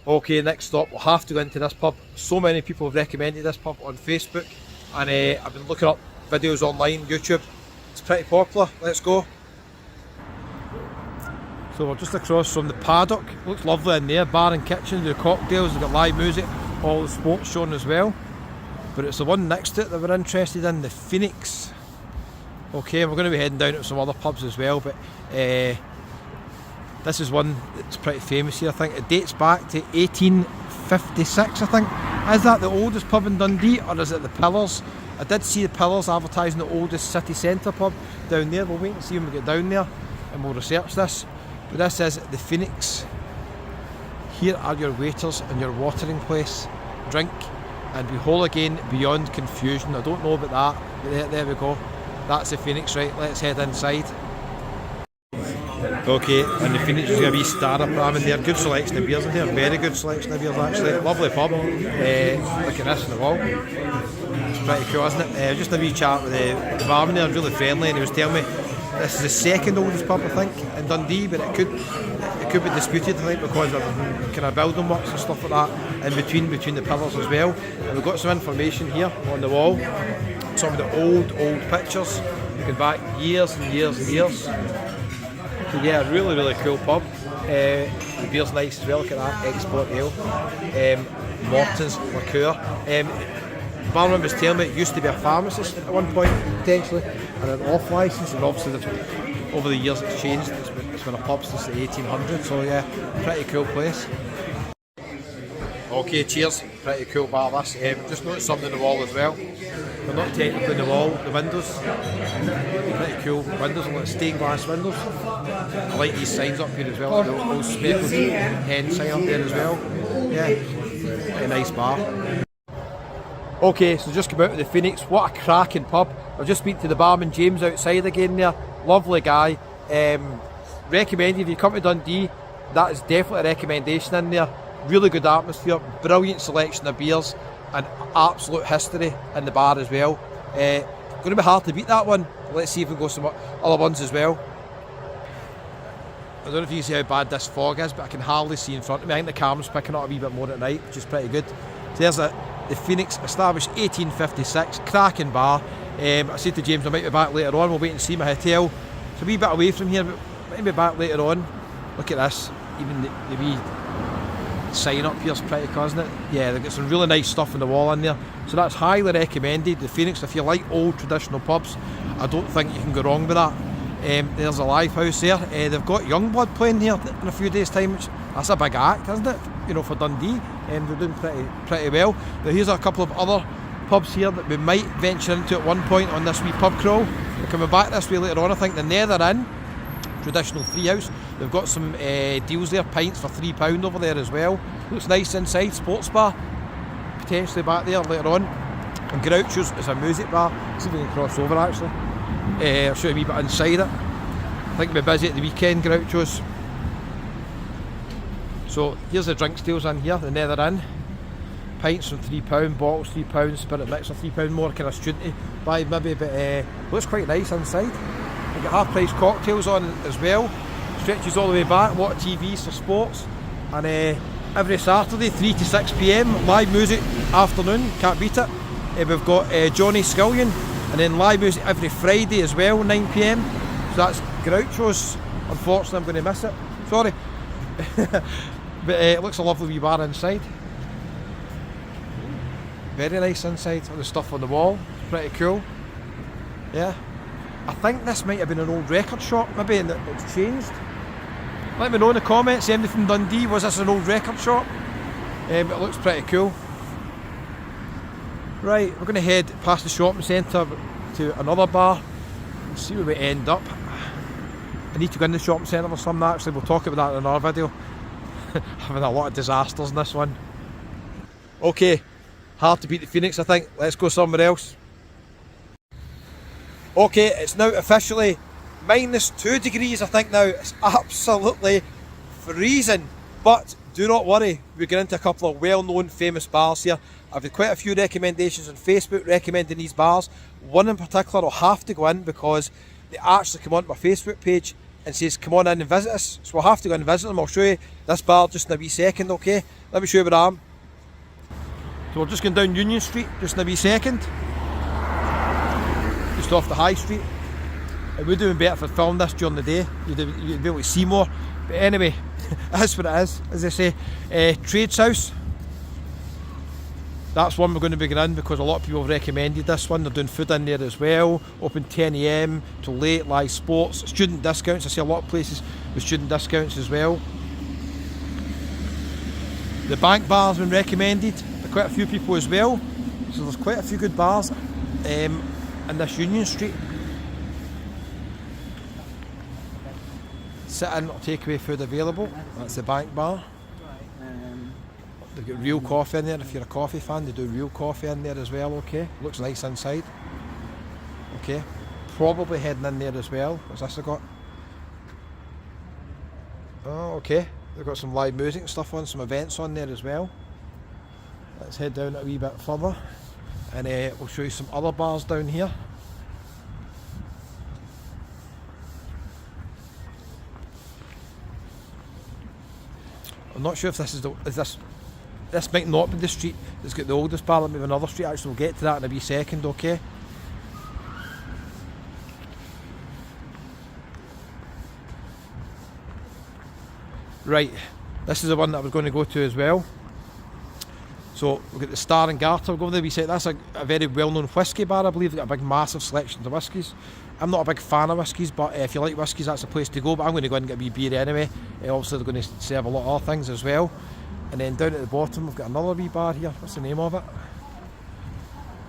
Okay, next stop, we'll have to go into this pub. So many people have recommended this pub on Facebook, and I've been looking up videos online, YouTube. It's pretty popular. Let's go. So we're just across from the paddock. Looks lovely in there. Bar and kitchen, the cocktails, they've got live music, all the sports shown as well. But it's the one next to it that we're interested in, the Phoenix. Okay, we're going to be heading down to some other pubs as well, but this is one that's pretty famous here, I think. It dates back to 1856, I think. Is that the oldest pub in Dundee, or is it the Pillars? I did see the Pillars advertising the oldest city centre pub down there. We'll wait and see when we get down there and we'll research this. But this is the Phoenix. Here are your waiters and your watering place. Drink and be whole again beyond confusion. I don't know about that, but there we go. That's the Phoenix, right? Let's head inside. Okay, and the Phoenix is going to be star-up ramen there. Good selection of beers in here, very good selection of beers actually. Lovely pub. Look at this on the wall. It's pretty cool, isn't it? Just a wee chat with the barman there, really friendly, and he was telling me this is the second oldest pub, I think, in Dundee, but it could be disputed, I think, because of kind of building works and stuff like that in between the pillars as well. And we've got some information here on the wall, some of the old pictures looking back years and years and years. So yeah, really cool pub. The beer's nice as well. Look at that, export ale, Morton's liqueur. The barman was telling me it used to be a pharmacist at one point potentially, and an off licence, and obviously over the years it's changed. It's been a pub since the 1800s, so yeah, pretty cool place. Okay, cheers. Pretty cool bar this. Just noticed something on the wall as well. They're not technically the wall, the windows. Pretty cool windows, like stained glass windows. I like these signs up here as well. The old speckled hen sign up there as well. Yeah, a nice bar. Okay, so just come out of the Phoenix. What a cracking pub. I'll just speak to the barman James outside again there. Lovely guy. Recommended if you come to Dundee, that is definitely a recommendation in there. Really good atmosphere, brilliant selection of beers, and absolute history in the bar as well. Going to be hard to beat that one. Let's see if we can go some other ones as well. I don't know if you can see how bad this fog is, but I can hardly see in front of me. I think the camera's picking up a wee bit more at night, which is pretty good. So there's the Phoenix, established 1856, cracking bar. I said to James I might be back later on. We'll wait and see my hotel. It's a wee bit away from here, but I might be back later on. Look at this, even the wee sign up here's pretty cool, isn't it? Yeah, they've got some really nice stuff on the wall in there. So that's highly recommended. The Phoenix, if you like old traditional pubs, I don't think you can go wrong with that. There's a live house there. They've got Youngblood playing here in a few days' time, which that's a big act, isn't it? You know, for Dundee. They're doing pretty well. Now here's a couple of other pubs here that we might venture into at one point on this wee pub crawl. We're coming back this way later on. I think the Nether Inn, traditional free house. They've got some deals there, pints for £3 over there as well. Looks nice inside, sports bar, potentially back there later on. And Groucho's is a music bar. See if we can cross over actually. I'll show you a wee bit inside it. I think we'll be busy at the weekend, Groucho's. So here's the drinks deals in here, the Nether Inn. Pints from £3, bottles £3, spirit mix for £3, more kind of student buy maybe, but looks quite nice inside. We've got half-price cocktails on as well. Stretches all the way back, a lot of TVs for sports. And every Saturday, 3 to 6 PM, live music, afternoon, can't beat it. We've got Johnny Scullion, and then live music every Friday as well, 9 PM. So that's Groucho's. Unfortunately, I'm going to miss it. Sorry. But it looks a lovely wee bar inside. Very nice inside, all the stuff on the wall, pretty cool. Yeah. I think this might have been an old record shop, maybe, and it's changed. Let me know in the comments, anybody from Dundee, was this an old record shop? It looks pretty cool. Right, we're going to head past the shopping centre to another bar and see where we end up. I need to go in the shopping centre or something actually, we'll talk about that in another video. Having a lot of disasters in this one. Okay, hard to beat the Phoenix I think, let's go somewhere else. Okay, it's now officially -2 degrees I think now. It's absolutely freezing. But do not worry, we get into a couple of well-known famous bars here. I've had quite a few recommendations on Facebook recommending these bars. One in particular I'll have to go in because they actually come onto my Facebook page and says come on in and visit us. So we'll have to go and visit them. I'll show you this bar just in a wee second, okay? Let me show you where I am. So we're just going down Union Street just in a wee second. Just off the High Street. It would have been better if I filmed this during the day. You'd be able to see more. But anyway, that's what it is, as I say. Trades House. That's one we're going to be going in because a lot of people have recommended this one. They're doing food in there as well. Open 10 AM till late, live sports. Student discounts. I see a lot of places with student discounts as well. The Bank Bar's been recommended by quite a few people as well. So there's quite a few good bars in this Union Street. Sit-in or takeaway food available. That's the Bank Bar. They've got real coffee in there. If you're a coffee fan, they do real coffee in there as well, okay? Looks nice inside. Okay. Probably heading in there as well. What's this I got? Oh, okay. They've got some live music and stuff on, some events on there as well. Let's head down a wee bit further and we'll show you some other bars down here. I'm not sure if this is this might not be the street that's got the oldest bar. Let me have another street. Actually, we'll get to that in a wee second, okay? Right, this is the one that I was going to go to as well. So we've got the Star and Garter. We'll go over there. We say that's a very well-known whisky bar. I believe they've got a big, massive selection of whiskies. I'm not a big fan of whiskies, but if you like whiskies, that's a place to go. But I'm going to go in and get a wee beer anyway. Obviously, they're going to serve a lot of other things as well. And then down at the bottom, we've got another wee bar here. What's the name of it?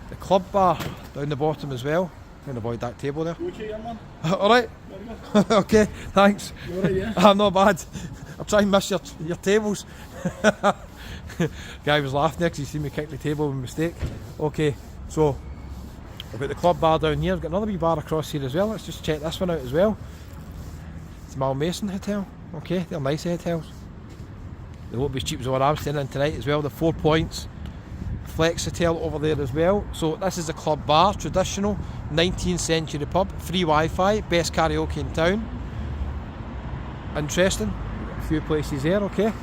The Club Bar down the bottom as well. Trying to avoid that table there. Okay, young man. Alright. Okay, thanks. You alright, yeah? I'm not bad. I'll try and miss your tables. Guy was laughing there because he seen me kick the table by mistake. Okay, so we've got the Club Bar down here. We've got another wee bar across here as well. Let's just check this one out as well. It's Malmason Hotel. Okay, they're nice hotels. They won't be as cheap as the one I'm staying in tonight as well. The 4 Points Flex Hotel over there as well. So this is the Club Bar, traditional 19th century pub, free Wi-Fi, best karaoke in town. Interesting. A few places there, okay.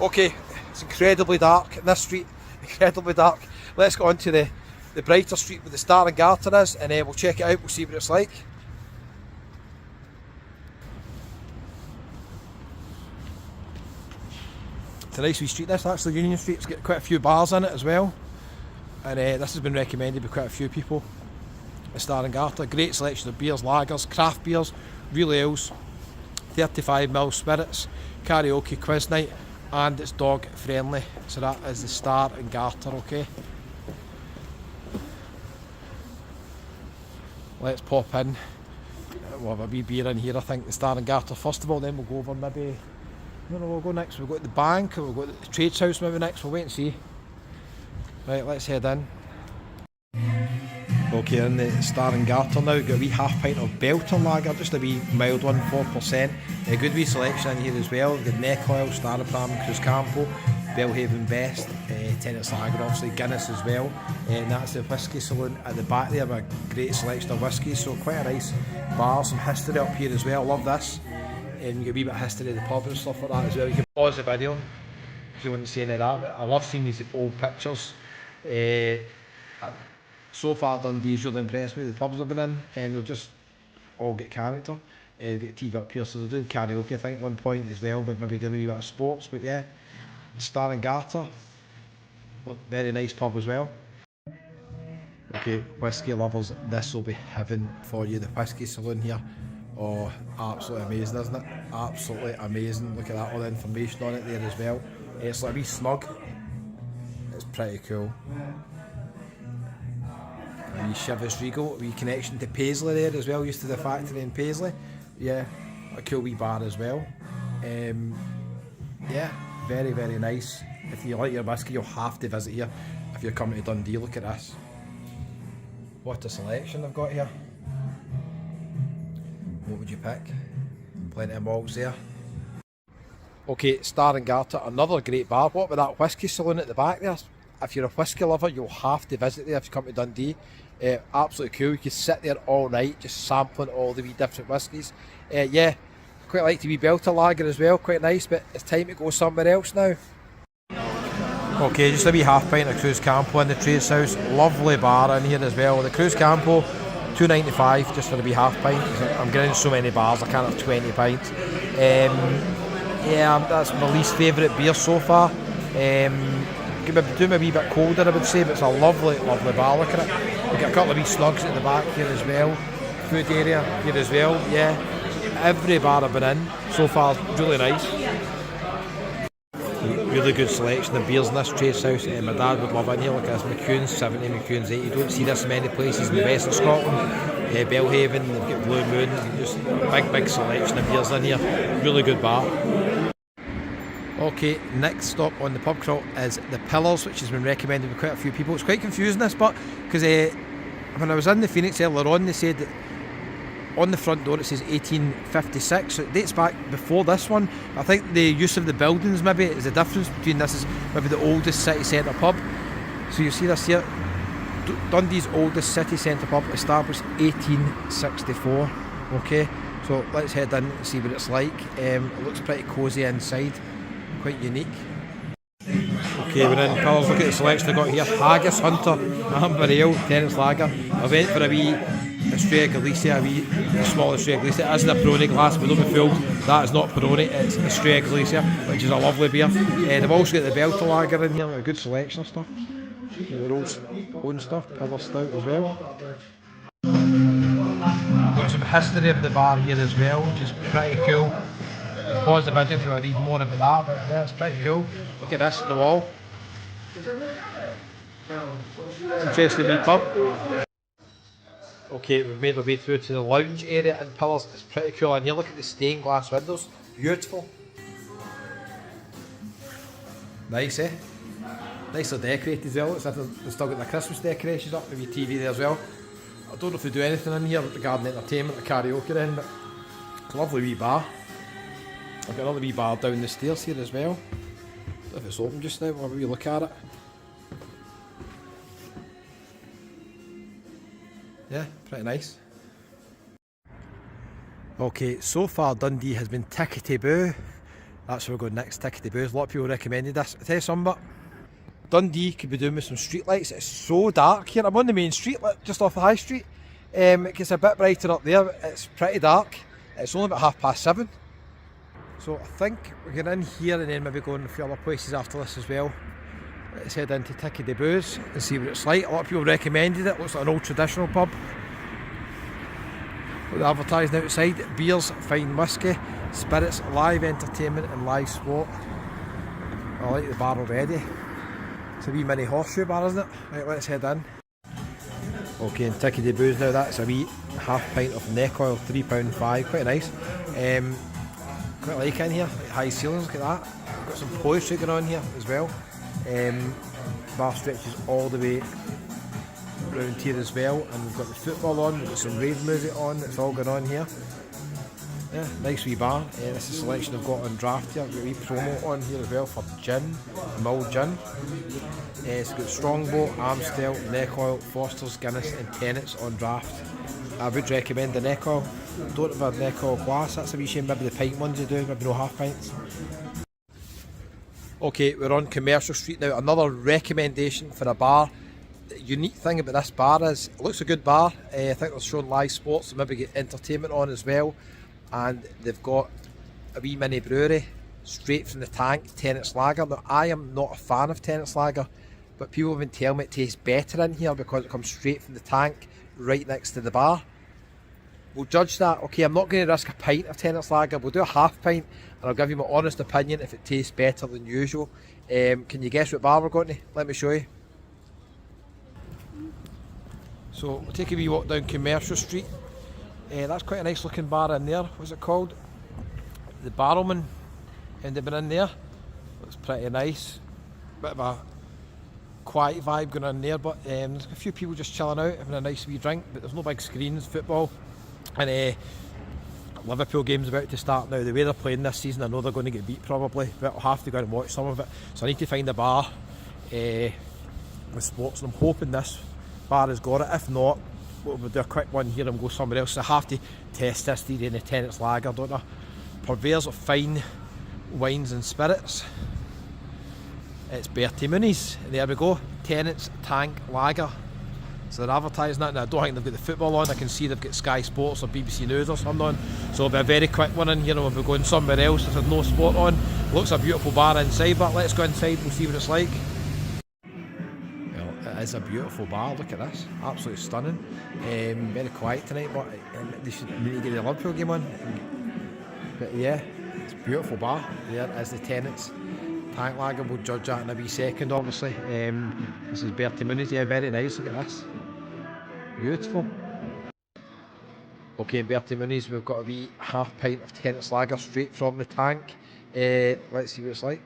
Okay, it's incredibly dark in this street, incredibly dark. Let's go on to the brighter street where the Star and Garter is, and we'll check it out, we'll see what it's like. It's a nice wee street this, actually, Union Street. It's got quite a few bars in it as well. And this has been recommended by quite a few people. The Star and Garter, great selection of beers, lagers, craft beers, real ales, 35ml spirits, karaoke quiz night, and it's dog friendly. So that is the Star and Garter, okay. Let's pop in. We'll have a wee beer in here, I think, the Star and Garter first of all, then we'll go over maybe, no, we'll go next. We'll go to the bank, or we'll go to the Trades House maybe next, we'll wait and see. Right, let's head in. Okay, in the Star and Garter now, got a wee half pint of Belter lager, just a wee mild one, 4%. A good wee selection in here as well. We've got Neck Oil, Starapram, Cruzcampo, Bellhaven Best, Tennent's Lager, obviously Guinness as well. And that's the whisky saloon at the back there with a great selection of whiskies. So quite a nice bar, some history up here as well. Love this. And you get a wee bit of history of the pub and stuff like that as well. You can pause the video if you want to see any of that. But I love seeing these old pictures. So far Dundee's really impressed me. The pubs I've been in, and they'll just all get character. They've got TV up here, so they're doing karaoke I think at one point as well, but maybe doing a wee bit of sports. But yeah, Star and Garter, very nice pub as well. Okay, whisky lovers, this will be heaven for you. The whisky saloon here, oh, absolutely amazing, isn't it? Absolutely amazing. Look at that, all the information on it there as well. It's like a wee snug. It's pretty cool. A wee Chivas Regal, a wee connection to Paisley there as well, used to the factory in Paisley. Yeah, a cool wee bar as well. Yeah, very, very nice. If you like your whisky, you'll have to visit here if you're coming to Dundee. Look at this. What a selection they've got here. What would you pick? Plenty of malts there. Okay, Star and Garter, another great bar. What about that whisky saloon at the back there? If you're a whisky lover, you'll have to visit there if you come to Dundee. Absolutely cool. You can sit there all night just sampling all the wee different whiskies. Yeah, quite like the wee Belter lager as well, quite nice, but it's time to go somewhere else now. Okay, just a wee half pint of Cruz Campo in the Trace House. Lovely bar in here as well. The Cruz Campo, $2.95 just for a wee half pint. I'm getting so many bars, I can't have 20 pints. Yeah, that's my least favourite beer so far. Do me a wee bit colder, I would say, but it's a lovely, lovely bar. Look at it. We've got a couple of wee snugs at the back here as well. Food area here as well. Yeah, every bar I've been in so far, really nice. Really good selection of beers in this Trace House. My dad would love it in here. Look at this, McCune's 70, McCune's 80. You don't see this in many places in the west of Scotland. Belhaven, they've got Blue Moon, just big selection of beers in here. Really good bar. Okay, next stop on the pub crawl is the Pillars, which has been recommended by quite a few people. It's quite confusing this, but because when I was in the Phoenix earlier on, they said that on the front door it says 1856, so it dates back before this one. I think the use of the buildings maybe is the difference between this is maybe the oldest city centre pub. So you see this here, Dundee's oldest city centre pub, established 1864. Okay, so let's head in and see what it's like. It looks pretty cosy inside, quite unique. Okay, we're in Pillars. Look at the selection I've got here. Haggis, Hunter, Amber Ale, Terence Lager. I went for a wee Estrella Galicia, a small Estrella Galicia. It isn't a Peroni glass, but don't be fooled. That is not Peroni, it's Estrella Galicia, which is a lovely beer. They've also got the Belter lager in here, a good selection of stuff. Their own stuff, Pillar Stout as well. Got some history of the bar here as well, which is pretty cool. Pause the video if you want to read more about that, but yeah, it's pretty cool. Look at this on the wall. Interesting wee pub. Okay, we've made our way through to the lounge area in Pillars. It's pretty cool in here. Look at the stained glass windows. Beautiful. Nice, eh? Nicely decorated as well. Looks like they've still got the Christmas decorations up, the wee TV there as well. I don't know if they do anything in here regarding entertainment or karaoke then, but it's a lovely wee bar. I've got another wee bar down the stairs here as well. I don't know if it's open just now, we'll have a wee look at it. Yeah, pretty nice. Okay, so far Dundee has been Ticky De Boos. That's where we're going next, Ticky De Boos. A lot of people recommended this. I'll tell you something, but Dundee could be doing with some street lights. It's so dark here. I'm on the main street, just off the high street. It gets a bit brighter up there, but it's pretty dark. It's only about 7:30. So I think we're getting in here and then maybe going a few other places after this as well. Let's head into Ticky De Boos and see what it's like. A lot of people recommended it. Looks like an old traditional pub. With the advertising outside, beers, fine whisky, spirits, live entertainment and live sport. I like the bar already. It's a wee mini horseshoe bar, isn't it? Right, let's head in. Okay, in Ticky De Boos now, that's a wee half pint of neck oil, £3.5, quite nice. Quite like in here, like high ceilings, look at that. We've got some poetry going on here as well. Bar stretches all the way around here as well, and we've got the football on, we've got some rave music on, it's all going on here. Yeah, nice wee bar. This is a selection I've got on draft here. I've got a wee promo on here as well for gin, mulled gin. It's got Strongbow, Amstel, Neck Oil, Foster's, Guinness and Tennent's on draft. I would recommend the Neck Oil. Don't have a Neck Oil glass, that's a wee shame. Maybe the pint ones you do, maybe no half pints. Okay, we're on Commercial Street now. Another recommendation for a bar. The unique thing about this bar is it looks a good bar. I think they're showing live sports, so maybe get entertainment on as well. And they've got a wee mini brewery straight from the tank, Tennent's Lager. Now I am not a fan of Tennent's Lager, but people have been telling me it tastes better in here because it comes straight from the tank right next to the bar. We'll judge that. Okay, I'm not going to risk a pint of Tennent's Lager. We'll do a half pint and I'll give you my honest opinion if it tastes better than usual. Can you guess what bar we're going to? Let me show you. So we'll take a wee walk down Commercial Street. That's quite a nice looking bar in there. What's it called? The Barrelman. And they've been in there. Looks pretty nice. Bit of a quiet vibe going on there, but there's a few people just chilling out, having a nice wee drink, but there's no big screens, football. And Liverpool game's about to start now. The way they're playing this season, I know they're going to get beat probably, but I'll have to go and watch some of it. So I need to find a bar with sports, and I'm hoping this bar has got it. If not, we'll do a quick one here and go somewhere else. So I have to test this theory in the Tenants Lager, don't I? Purveyors of fine wines and spirits. It's Bertie Mooney's. There we go. Tenants Tank Lager. So they're advertising that, and I don't think they've got the football on. I can see they've got Sky Sports or BBC News or something on. So it'll be a very quick one in here, and we'll be going somewhere else if there's no sport on. Looks a beautiful bar inside, but let's go inside and see what it's like. Well, it is a beautiful bar. Look at this. Absolutely stunning. Very quiet tonight, but they should need to get the Liverpool game on. But yeah, it's a beautiful bar. There is the Tenants Tank Lager. We'll judge that in a wee second, obviously. This is Bertie Mooney's. Yeah, very nice. Look at this. Beautiful. Okay, in Bertie Mooney's we've got a wee half pint of Tenants Lager straight from the tank. Let's see what it's like.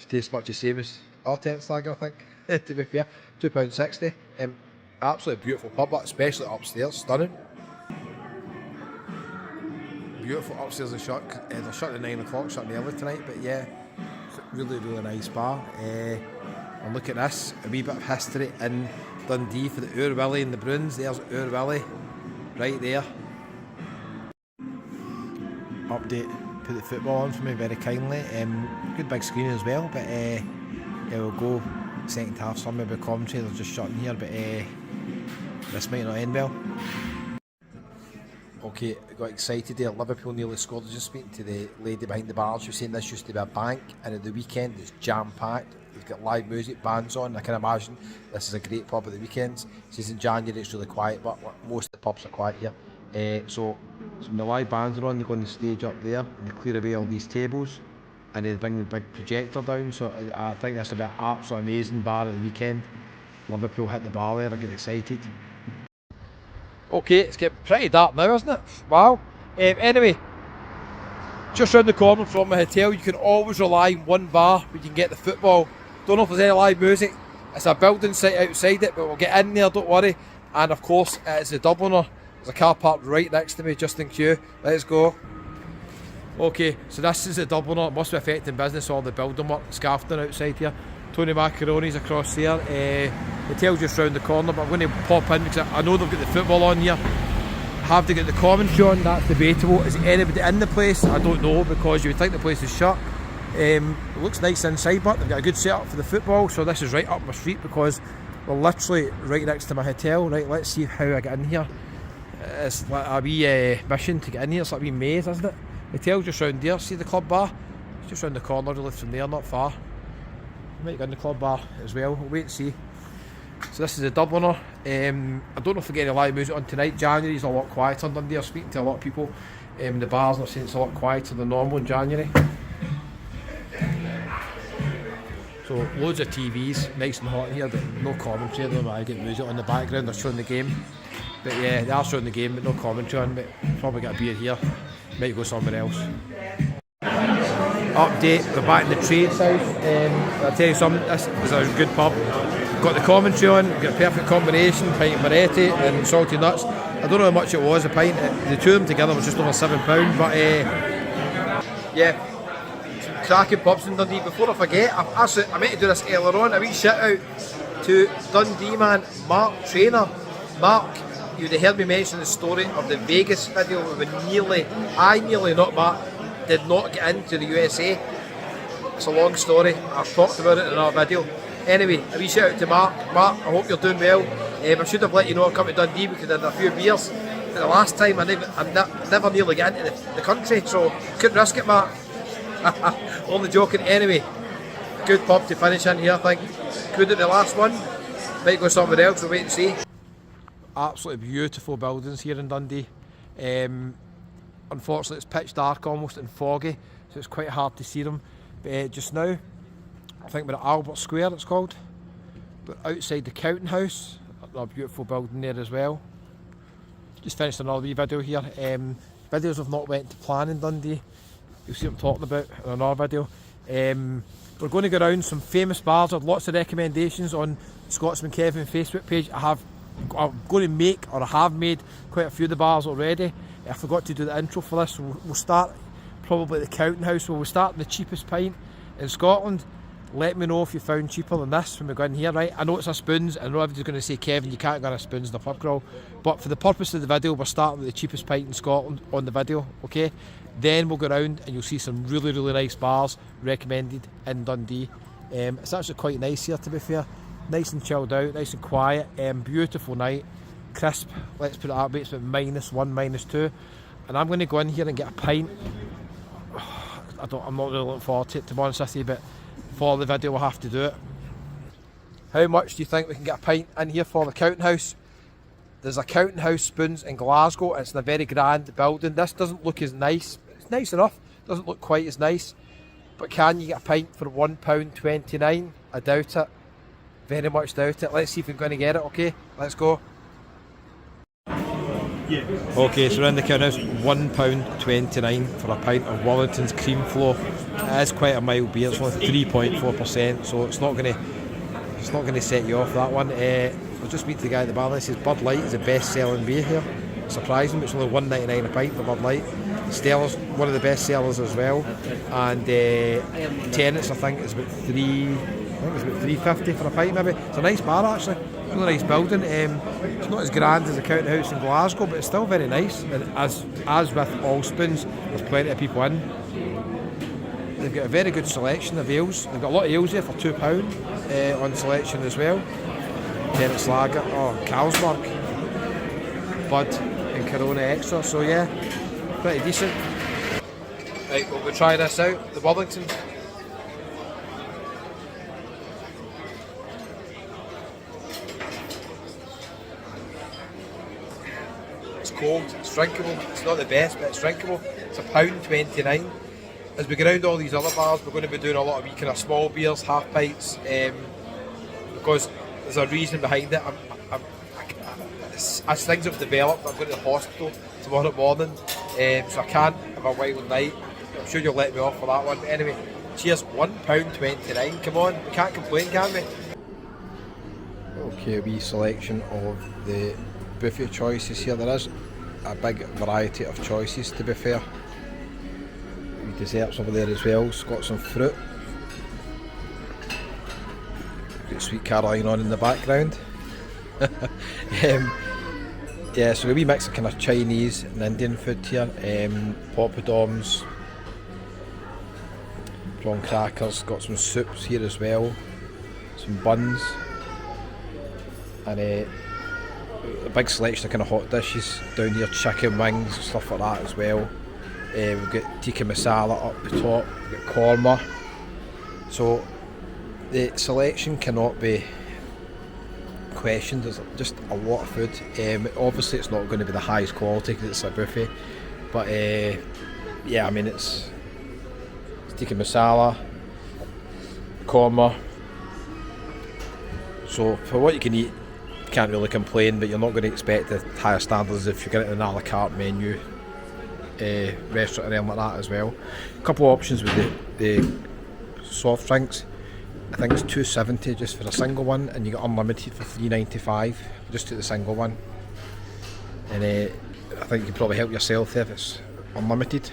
It tastes much the same as our Tenants Lager, I think, to be fair. £2.60. Absolutely beautiful pub, especially upstairs. Stunning. Beautiful upstairs and shut. They're shut at 9 o'clock, shutting early tonight, but yeah, really, really nice bar. And look at this, a wee bit of history in Dundee for the Oor Willie and the Bruins. There's Oor Willie, right there. Update, put the football on for me very kindly. Good big screen as well, but yeah, we'll go second half. Some maybe commentary, they're just shutting here, but this might not end well. Okay, I got excited there. Liverpool nearly scored. I was just speaking to the lady behind the bar. She was saying this used to be a bank, and at the weekend it's jam-packed. They've got live music, bands on. I can imagine this is a great pub at the weekends. She says in January it's really quiet, but most of the pubs are quiet here. So when the live bands are on, they go on the stage up there, and they clear away all these tables, and they bring the big projector down. So I think that's a bit absolutely amazing bar at the weekend. Liverpool hit the bar there. I get excited. Okay, it's getting pretty dark now, isn't it? Wow. Anyway, just round the corner from my hotel, you can always rely on one bar where you can get the football. Don't know if there's any live music. It's a building site outside it, but we'll get in there, don't worry. And of course, it's the Dubliner. There's a car parked right next to me, just in queue. Let's go. Okay, so this is the Dubliner. It must be affecting business, all the building work, scaffolding outside here. Tony Macaroni's across there. Hotel's just round the corner, but I'm going to pop in because I know they've got the football on here. Have they got the commentary on? That's debatable. Is anybody in the place? I don't know, because you would think the place is shut. It looks nice inside, but they've got a good setup for the football, so this is right up my street because we're literally right next to my hotel. Right, let's see how I get in here. It's like a wee mission to get in here. It's like a wee maze, isn't it? Hotel's just round there. See the club bar? It's just round the corner, really, from there, not far. Might go in the club bar as well. We'll wait and see. So this is the Dubliner. I don't know if we get any live music on tonight. January's a lot quieter in Dundee. I'm speaking to a lot of people in the bars and they're saying it's a lot quieter than normal in January. So loads of TVs, nice and hot in here, but no commentary. I don't know why I get music on the background. They're showing the game. But yeah, they are showing the game, but no commentary on. But probably get a beer here. Might go somewhere else. Update, we're back in the trades house. I'll tell you something, this is a good pub. Got the commentary on, got a perfect combination, pint of Moretti and salty nuts. I don't know how much it was, a pint. The two of them together was just over £7, but yeah, some cracking pubs in Dundee. Before I forget, I meant to do this earlier on, a wee shout out to Dundee man, Mark Trainer. Mark, you'd have heard me mention the story of the Vegas video when not Mark, did not get into the USA. It's a long story. I've talked about it in another video. Anyway, a wee shout out to Mark. Mark, I hope you're doing well. I should have let you know I've come to Dundee because I had a few beers. But the last time I never nearly got into the country, so couldn't risk it, Mark. Only joking. Anyway, good pub to finish in here, I think. Good at the last one. Might go somewhere else, we'll wait and see. Absolutely beautiful buildings here in Dundee. Unfortunately it's pitch dark almost and foggy, so it's quite hard to see them. But just now, I think we're at Albert Square it's called. We're outside the Counting House, a beautiful building there as well. Just finished another wee video here. Videos have not went to plan in Dundee. You'll see what I'm talking about in another video. We're going to go around some famous bars. I've lots of recommendations on Scotsman Kevin Facebook page. I'm going to make, or I have made, quite a few of the bars already. I forgot to do the intro for this, so we'll start probably the Counting House, where we'll start in the cheapest pint in Scotland. Let me know if you found cheaper than this when we go in here, right? I know it's a spoons, I know everybody's going to say, Kevin, you can't go on a spoons in the pub crawl, but for the purpose of the video, we're starting with the cheapest pint in Scotland on the video, okay? Then we'll go around and you'll see some really, really nice bars recommended in Dundee. It's actually quite nice here, to be fair. Nice and chilled out, nice and quiet, beautiful night, crisp, let's put it that way. It's about -1, -2, and I'm going to go in here and get a pint. I'm not really looking forward to it, to be honest with you, but for the video we'll have to do it. How much do you think we can get a pint in here for the Counting House? There's a Counting House Spoons in Glasgow, it's in a very grand building. This doesn't look as nice, it's nice enough, doesn't look quite as nice, but can you get a pint for £1.29? I doubt it, very much doubt it. Let's see if we're going to get it, okay? Let's go. Okay, so we're in the Counting House, £1.29 for a pint of Wellington's Cream Flow. It is quite a mild beer, it's only 3.4%, so it's not going to set you off, that one. I'll just meet the guy at the bar. He says Bud Light is the best selling beer here. Surprising, it's only £1.99 a pint for Bud Light. Stella's one of the best sellers as well, and Tennant's I think is about £3.50 for a pint maybe. It's a nice bar actually, really nice building. It's not as grand as the Counting House in Glasgow, but it's still very nice, and as with all spoons, there's plenty of people in. They've got a very good selection of ales. They've got a lot of ales here for £2 on selection as well. Tennant's Lager, Carlsberg, Bud and Corona Extra, so yeah, pretty decent. Right, we'll go try this out, the Wellington. It's cold, it's drinkable, it's not the best, but it's drinkable. It's £1.29. As we go around all these other bars, we're going to be doing a lot of wee kind of small beers, half pints, because there's a reason behind it. As things have developed, I'm going to the hospital tomorrow morning, so I can't have a wild night. I'm sure you'll let me off for that one. But anyway, cheers, £1.29, come on, we can't complain, can we? Okay, a wee selection of the buffet choices here. There is a big variety of choices, to be fair. Desserts over there as well, it's got some fruit. Got Sweet Caroline on in the background. Yeah, so a wee mix of kind of Chinese and Indian food here. Poppadoms, prawn crackers, got some soups here as well, some buns, and a big selection of kind of hot dishes down here, chicken wings, stuff like that as well. We've got tikka masala up the top, we've got korma, so the selection cannot be questioned. There's just a lot of food. Obviously it's not going to be the highest quality because it's a buffet, but yeah, I mean it's tikka masala, korma, so for what you can eat, you can't really complain, but you're not going to expect the higher standards if you're getting an a la carte menu restaurant or anything like that as well. A couple of options with the soft drinks. I think it's $2.70 just for a single one, and you get unlimited for $3.95. Just took the single one, and I think you can probably help yourself if it's unlimited.